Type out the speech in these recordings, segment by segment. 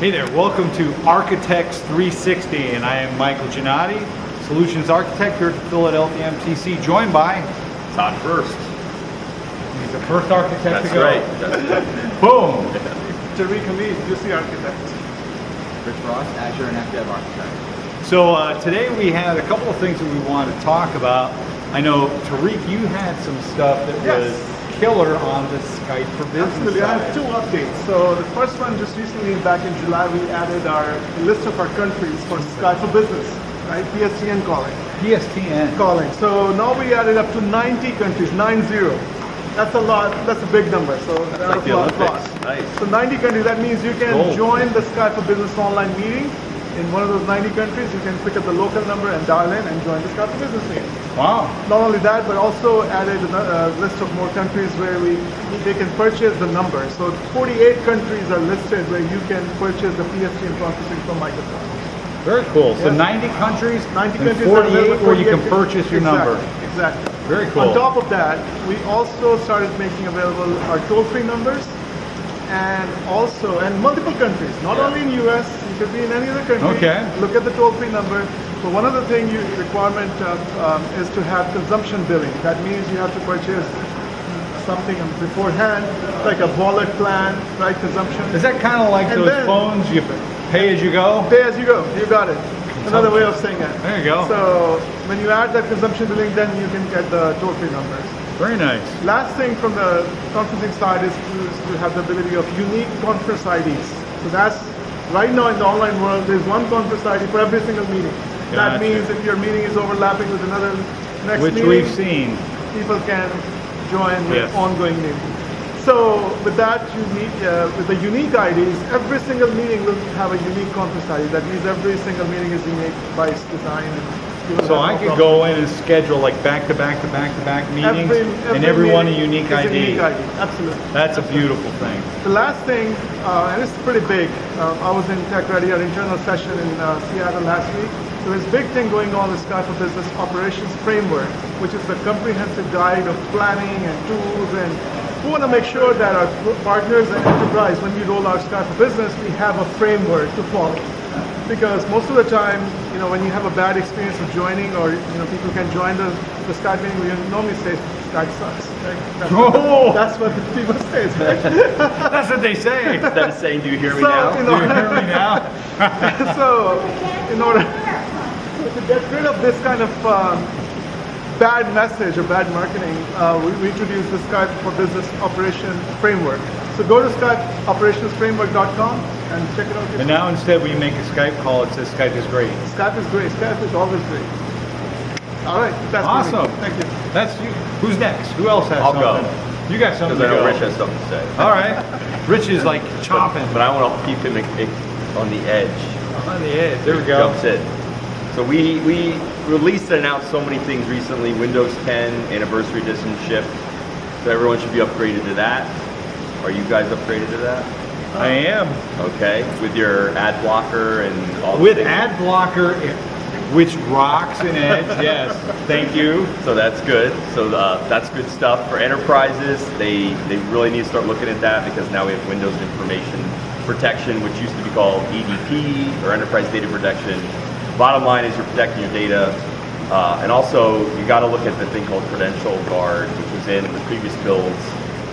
Hey there, welcome to Architects 360, and I am Michael Giannotti, Solutions Architect here at PhillyMTC, joined by Todd first. He's the first architect to go. That's right. Boom! Tariq Hamid, UC Architect. Rich Ross, Azure and FDev Architect. So today we had a couple of things that we wanted to talk about. I know, Tariq, you had some stuff that was killer on the Skype for Business Absolutely, I side. have two updates. So the first one, just recently, back in July, we added our list of our countries for Skype for Business, right? PSTN calling. PSTN. Calling. So now we added up to 90 countries, 90. That's a lot, that's a big number. So that's like the Olympics. Nice. So 90 countries, that means you can Cool. join the Skype for Business online meeting. In one of those 90 countries, you can pick up the local number and dial in and join the Skype for Business meeting. Wow. Not only that, but also added a list of more countries where they can purchase the number. So 48 countries are listed where you can purchase the PSTN conferencing from Microsoft. Very cool. So Yes. 90 countries, 90 and countries are 48 available, where you can 48 purchase your number. Exactly. Very cool. On top of that, we also started making available our toll-free numbers and multiple countries, not only in US, you could be in any other country. Okay. Look at the toll-free number. So one of the requirement is to have consumption billing. That means you have to purchase something beforehand, like a wallet plan, right? Consumption. Is that kind of like And those then- phones you pay as you go? Pay as you go. You got it. Another way of saying it. There you go. So when you add that consumption billing, then you can get the toll-free numbers. Very nice. Last thing from the conferencing side is to have the ability of unique conference IDs. So that's, right now in the online world, there's one conference ID for every single meeting. That Gotcha. means if your meeting is overlapping with another next Which meeting, we've seen. people can join with Yes. ongoing meetings. So with that, with the unique IDs, every single meeting will have a unique conference ID. That means every single meeting is unique by its design. And So I could go in and schedule like back-to-back meetings, and every one a unique is ID. A unique ID. Absolutely. That's a beautiful thing. The last thing, and it's pretty big, I was in Tech Ready, our internal session in Seattle last week. So there's a big thing going on with Skype for Business Operations Framework, which is the comprehensive guide of planning and tools, and we want to make sure that our partners and enterprise, when we roll out Skype for Business, we have a framework to follow. Because most of the time, when you have a bad experience of joining, or people can join the Skype meeting, we normally say Skype sucks. Right? That's what the people say. Right? That's what they say. Instead of saying, do you hear me So, now? Do you hear me now? So, in order to get rid of this kind of bad message or bad marketing, we introduced the Skype for Business Operation Framework. So go to SkypeOperationsFramework.com and check it out. And now instead we make a Skype call, it says Skype is great. Skype is great. Skype is always great. All right, that's Awesome. me. Thank you. That's you. Who's next? Who else has I'll something? go. You got something Because to I know go. Rich has something to say. All right. Rich is like chomping But I want to keep him on the edge. on the edge. There we go. Jumps in. So we released and announced so many things recently. Windows 10 Anniversary Edition shipped. So everyone should be upgraded to that. Are you guys upgraded to that? I am. Okay. With your ad blocker and all the With things? ad blocker, which rocks in Edge, yes. Thank you. So that's good. So that's good stuff for enterprises. They really need to start looking at that, because now we have Windows Information Protection, which used to be called EDP, or Enterprise Data Protection. Bottom line is you're protecting your data, and also you got to look at the thing called Credential Guard, which was in the previous builds,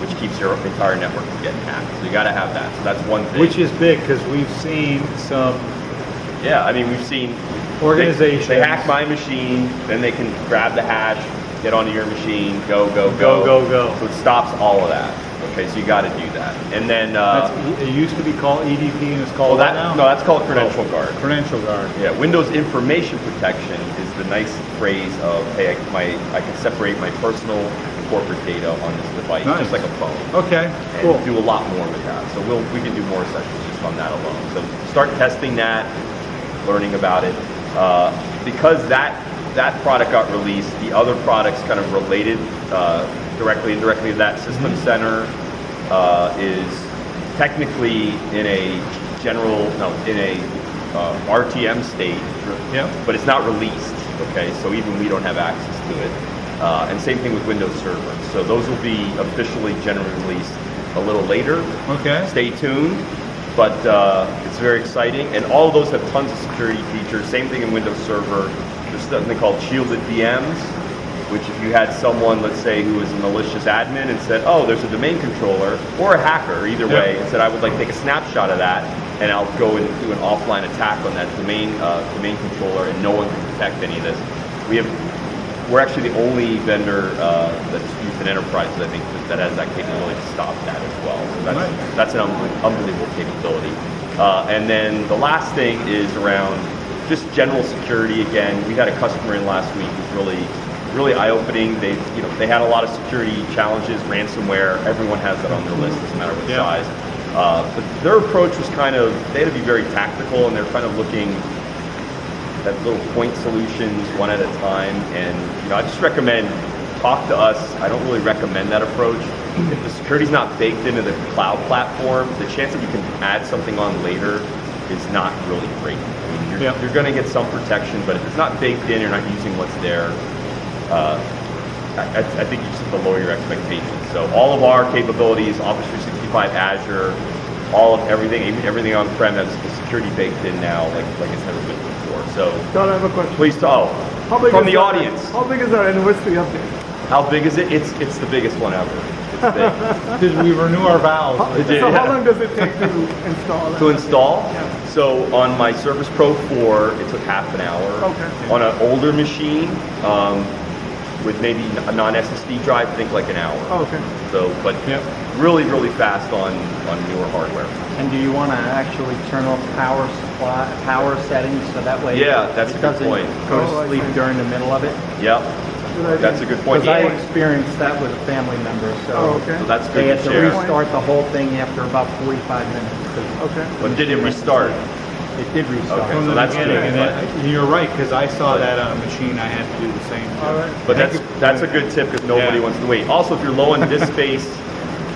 which keeps your entire network from getting hacked. So you got to have that. So that's one thing. Which is big because we've seen some Yeah, I mean, we've seen organizations. They hack my machine, then they can grab the hash, get onto your machine, go. Go. So it stops all of that. Okay, so you got to do that. And then It used to be called EDP and it's called well, what now? no, that's called Credential Guard. Credential Guard. Yeah, Windows Information Protection is the nice phrase of, hey, I can separate my personal and corporate data on this device, Nice. just like a phone. Okay, And cool. do a lot more with that. So we can do more sessions just on that alone. So start testing that, learning about it. Because that product got released, the other products kind of related directly, indirectly to that. System Center is technically in a RTM state, Yep. but it's not released. Okay, so even we don't have access to it. And same thing with Windows Server. So those will be officially generally released a little later. Okay. Stay tuned. but it's very exciting. And all of those have tons of security features. Same thing in Windows Server. There's something called shielded VMs, which if you had someone, let's say, who was a malicious admin and said, oh, there's a domain controller, or a hacker, either way, and said, I would like to take a snapshot of that, and I'll go and do an offline attack on that domain controller, and no one can detect any of this. We're actually the only vendor that's used in enterprises, I think, that has that capability to stop that as well. So that's an unbelievable capability. And then the last thing is around just general security. Again, we had a customer in last week who's really eye-opening. They had a lot of security challenges, ransomware. Everyone has that on their list, doesn't matter what size. But their approach was they had to be very tactical, and they're kind of looking at little point solutions one at a time. And I just recommend talk to us. I don't really recommend that approach. If the security's not baked into the cloud platform, the chance that you can add something on later is not really great. I mean, you're going to get some protection, but if it's not baked in, you're not using what's there. I think you just have to lower your expectations. So all of our capabilities, Office 365, Azure, everything on-prem has the security baked in now, like it's never been before. So, Todd, I have a question. Please talk from the audience. How big is our anniversary update? How big is it? It's the biggest one ever. It's big. Did we renew our vows? So how long does it take to install? To install? Yeah. So on my Surface Pro 4, it took half an hour. Okay. On an older machine, with maybe a non-SSD drive, think like an hour. Oh, okay. So, but really, really fast on newer hardware. And do you want to actually turn off power settings so that way that's a good point. Go to sleep during the middle of it? Yep. That's a good point. Because I experienced that with a family member, so So that's they good had to to share. restart the whole thing after about 45 minutes. Okay. But did it restart? It did restart. Okay, From so the that's beginning, good. and you're right, because I saw that on a machine. I had to do the same. All right. But that's a good tip because nobody wants to wait. Also, if you're low on disk space,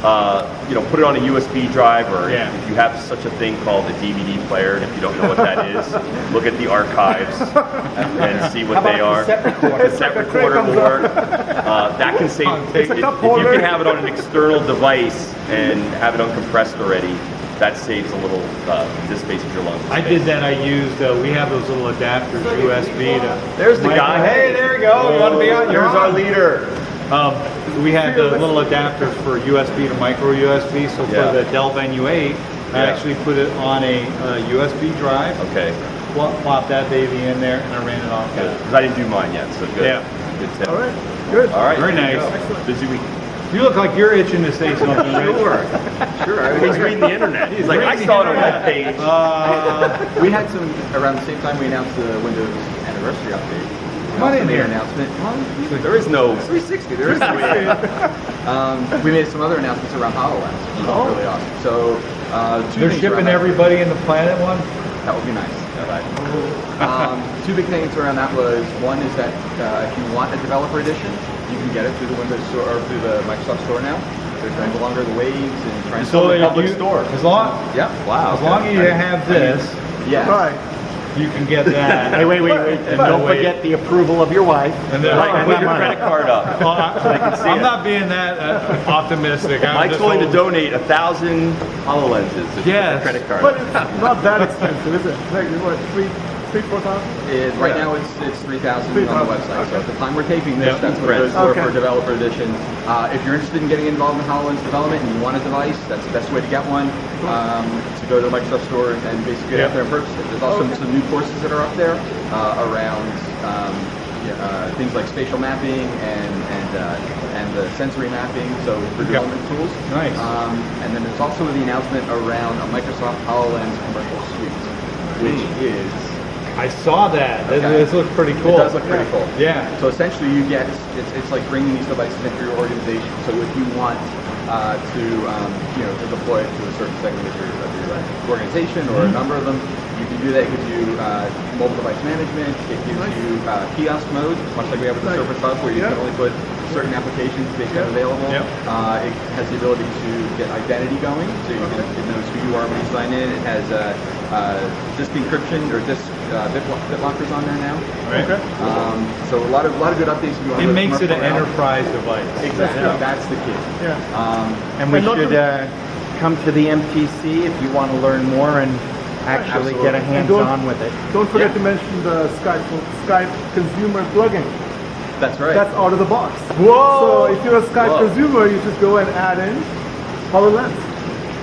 put it on a USB drive, or if you have such a thing called a DVD player, and if you don't know what that is, look at the archives and see what they are. The Cassette recorder board. That can save. If you can have it on an external device and have it uncompressed already, that saves a little disk space if you're low on disk I space. did that. I used. We have those little adapters, USB to. There's the guy. Hey, there you go. You want to be on? Here's our leader. We had the little adapters for USB to micro USB. So for the Dell Venue 8, I actually put it on a USB drive. Okay. Plop that baby in there, and I ran it off. Good. Because I didn't do mine yet, so good. Yeah. Good tip. All right. Good. All right. Very there you nice. go. Busy week. You look like you're itching to say something. Sure. He's reading the internet. He's like, I saw it on that page. We had some, around the same time we announced the Windows anniversary update. We also made an announcement. There is no. 360, there is no. We made some other announcements around HoloLens, which is really awesome. So, two They're things shipping around that. everybody in the planet one. That would be nice. Two big things around that was, one is that if you want a developer edition, you can get it through the Windows Store or through the Microsoft Store now. There's no longer the waves and trying to So if public you- store. As long Wow. as long as you have this, yeah. Right. you can get that. Wait. And don't forget the approval of your wife. And then Like, put your credit card up. I'm not being that optimistic. I'm Mike's just willing to holding- donate 1,000 HoloLenses if you put Yes. your credit card. But it's not that expensive, is it? Like, what, 4,000? Right now it's 3,000 on the website. So at the time we're taping this, Yep. that's what it goes for Okay. developer edition. If you're interested in getting involved in HoloLens development and you want a device, that's the best way to get one. To go to the Microsoft Store and basically get out there and purchase it. There's also some new courses that are up there around things like spatial mapping and the sensory mapping, so for development tools. Nice. And then there's also the announcement around a Microsoft HoloLens Commercial Suite, which is I saw that. Okay. This looks pretty cool. It does look pretty cool. Yeah. So essentially, you get it's like bringing these devices into your organization. So if you want to deploy it to a certain segment of your organization or a number of them, you can do that. It gives you mobile device management. It gives you kiosk mode, much like we have with the Surface Hub, where you can only put certain applications make them available. Yep. It has the ability to get identity going, so you can, it knows who you are when you sign in. It has disk encryption or disk BitLockers on there now. Right. Okay. So a lot of good updates. If you want It to makes it an commercial route. enterprise device. Exactly. Yeah. That's the key. Yeah. And we And not should come to the MTC if you want to learn more and actually get a Absolutely. hands-on with it. Don't forget Yeah. to mention the Skype consumer plugin. That's right. That's out of the box. Whoa! So if you're a Skype Whoa. consumer, you just go and add in HoloLens.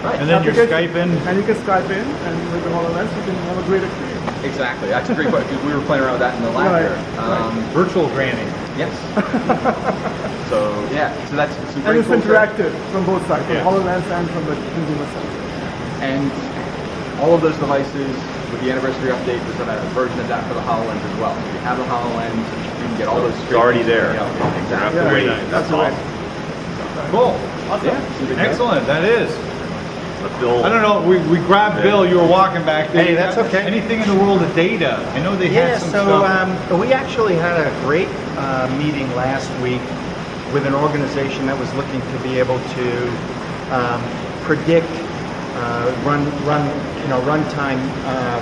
right. And then you're Application. Skyping. And you can Skype in, and with the HoloLens, you can have a great experience. Exactly. That's a great question, because we were playing around with that in the lab Right, here. Virtual granny. Yes. So yeah, so that's some And great it's tools there. interactive from both sides, from Yeah. HoloLens and from the consumer side. And all of those devices, with the anniversary update, there's a version of that for the HoloLens as well. So if you have the HoloLens, you can get all those. It's already there. Yeah, You don't have exactly. to Yeah, wait. nice. That's That's awesome. Cool. Yeah, so they- Excellent. That is. But Bill, I don't know. We grabbed Bill. You were walking back there. Hey, that's okay. Anything in the world of data? I know they Yeah, had some so stuff. we actually had a great meeting last week with an organization that was looking to be able to predict runtime,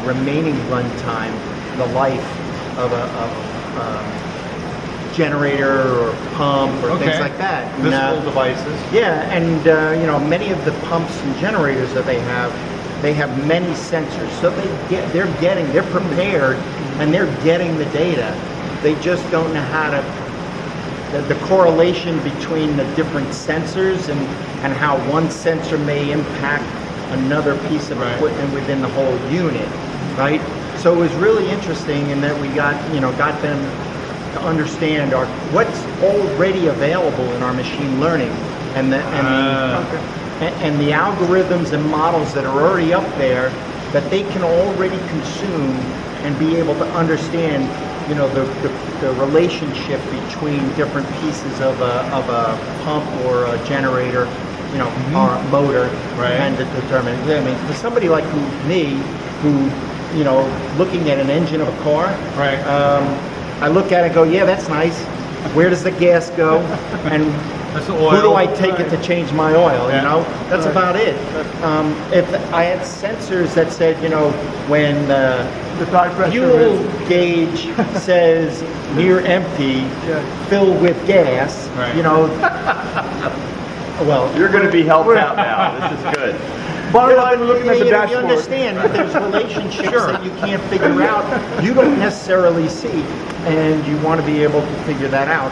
remaining runtime, the life of a generator or pump or things like that. And, Visible devices. yeah, and many of the pumps and generators that they have many sensors. So they're prepared and they're getting the data. They just don't know how to, the correlation between the different sensors and how one sensor may impact another piece of Right. equipment within the whole unit, right? So it was really interesting in that we got them to understand what's already available in our machine learning and the algorithms and models that are already up there that they can already consume and be able to understand, the relationship between different pieces of a pump or a generator, or a motor, Right. and to determine. I mean, for somebody like me, who looking at an engine of a car, Right. I look at it and go, yeah, that's nice. Where does the gas go? And That's the who oil. do I take it to change my oil? Yeah. That's about it. If I had sensors that said, when the The tire pressure fuel is, gauge says near empty, Yeah. fill with gas, Right. well, you're going to be helped out now. This is good. bottom line, we're looking at the you dashboard. understand that there's relationships that you can't figure out, you don't necessarily see, and you want to be able to figure that out.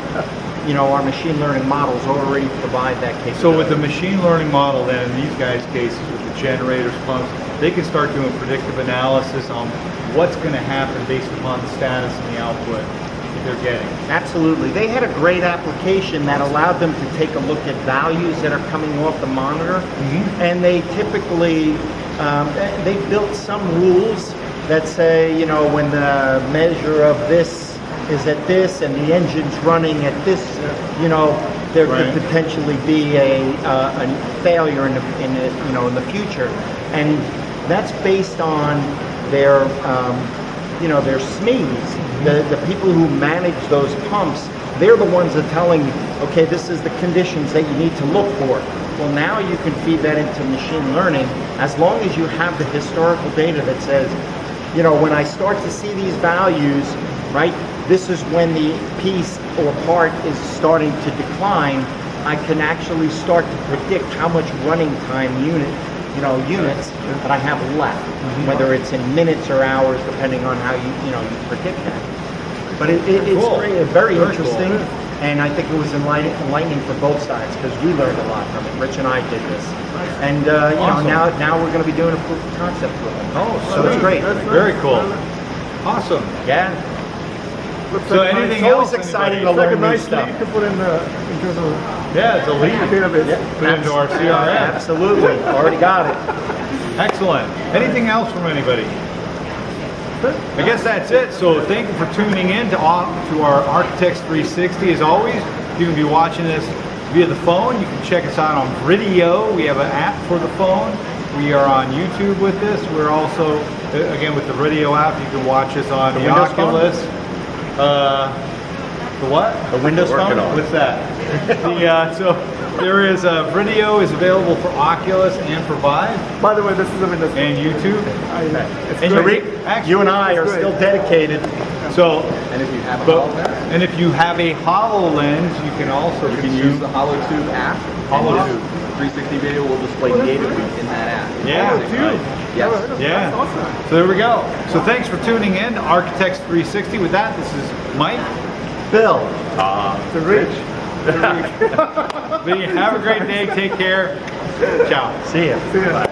Our machine learning models already provide that capability. So with the machine learning model, then in these guys' cases, with the generators, pumps, they can start doing predictive analysis on what's going to happen based upon the status and the output that they're getting. Absolutely. They had a great application that allowed them to take a look at values that are coming off the monitor. And they typically, they built some rules that say, when the measure of this is at this and the engine's running at this, there Right. could potentially be a failure in the future. And that's based on their their SMEs, the people who manage those pumps. They're the ones that are telling you, okay, this is the conditions that you need to look for. Well, now you can feed that into machine learning as long as you have the historical data that says, when I start to see these values, right, this is when the piece or part is starting to decline. I can actually start to predict how much running time units that I have left, whether it's in minutes or hours, depending on how you predict that. But it's Cool. very Very interesting, cool. and I think it was enlightening for both sides because we learned a lot from it. Rich and I did this, and Awesome. now we're going to be doing a proof of concept with them. Oh, so it's great. That's nice. Very cool. Awesome. Yeah. Looks So like anything It's always else? exciting anybody? to Like a learn new nice stuff. lead to put in the internal Yeah, it's a lead. database. Put into our CRM. Absolutely. Already got it. Excellent. Anything else from anybody? I guess that's it. So thank you for tuning in to our Architects 360. As always, you can be watching this via the phone. You can check us out on video. We have an app for the phone. We are on YouTube with this. We're also, again, with the video app, you can watch us on the Windows phone? Oculus. The what? The Windows Working phone. on it. What's that? So there is a video is available for Oculus and for Vive By the way, this is a Windows. and YouTube. It's And great. Tariq, actually, You and I are It's great. still dedicated So, And if you have a but, HoloLens, and if you have a HoloLens, you can also you can consume use the HoloTube app. HoloTube. 360 video will display natively in that app. Yeah. HoloTube. Yes. Oh, Yeah. That's awesome. So there we go. So thanks for tuning in to Architects 360. With that, this is Mike. Bill. Tariq. Lee, have a great day. Take care. Ciao. See ya. See ya.